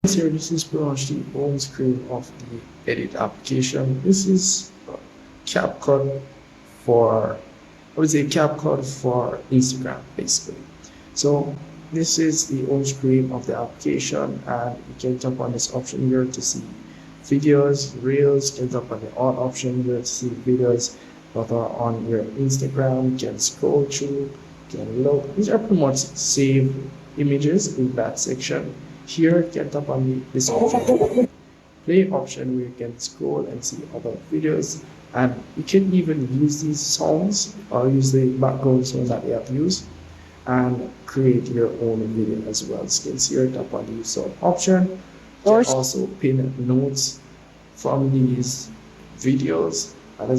Here, this is pretty much the home screen of the edit application. This is CapCut for, I would say CapCut for Instagram, basically. So this is the home screen of the application, and you can tap on this option here to see videos, reels. You can tap on the all option here to see videos that are on your Instagram. You can scroll through, you can look. These are pretty much saved images in that section. Here, you can tap on this option, play option, where you can scroll and see other videos, and you can even use these songs or use the background songs that they have used and create your own video as well. So you can see here, tap on the use song option. You can also pin notes from these videos, and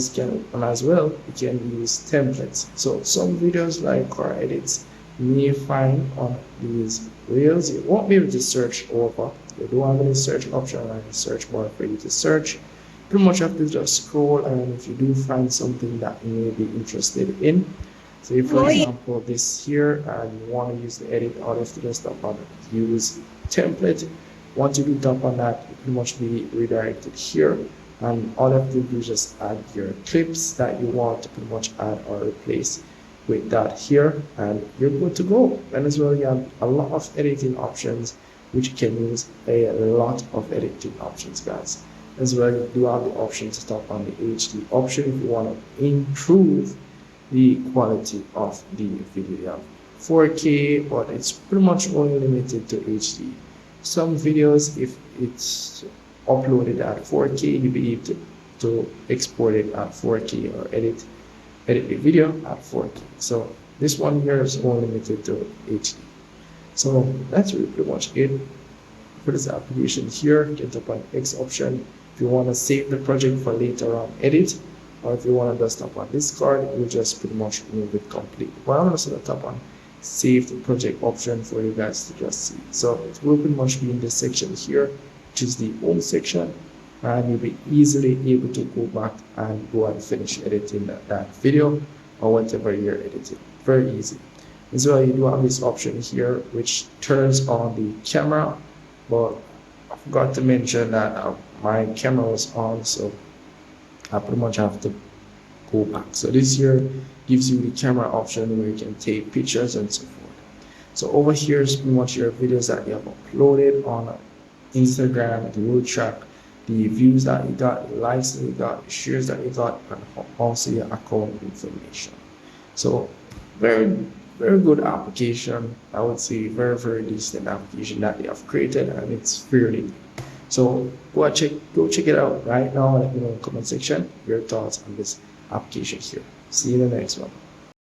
as well you can use templates. So some videos like car edits you may find on these reels, you won't be able to search over. You don't have any search option or any search bar for you to search. Pretty much have to just scroll, and if you do find something that you may be interested in, say for example this here, and you want to use the edit, all you have to just tap on use template. Once you do tap on that, you pretty much be redirected here, and all you have to do is just add your clips that you want to pretty much add or replace with that here, and you're good to go. And as well, you have a lot of editing options, which you can use a lot of editing options, guys. As well, you do have the option to tap on the HD option if you want to improve the quality of the video. You have 4K, but it's pretty much only limited to HD. Some videos, if it's uploaded at 4K, you'll be able to export it at 4K or edit the video at 4K. So this one here is only limited to HD. So that's really pretty much it for this application here. You can tap on X option if you want to save the project for later on edit, or if you want to just tap on discard, you just pretty much remove it completely. But I'm also going to tap on save the project option for you guys to just see. So it will pretty much be in this section here, which is the home section, and you'll be easily able to go back and go and finish editing that video or whatever you're editing. Very easy. As well, you do have this option here which turns on the camera, but I forgot to mention that my camera was on, so I pretty much have to go back. So this here gives you the camera option where you can take pictures and so forth. So over here is pretty much your videos that you have uploaded on Instagram. You will track the views that you got, the likes that you got, the shares that you got, and also your account information. So very good application. I would say very decent application that they have created, and it's fairly new. So go check it out right now. Let me know in the comment section your thoughts on this application here. See you in the next one.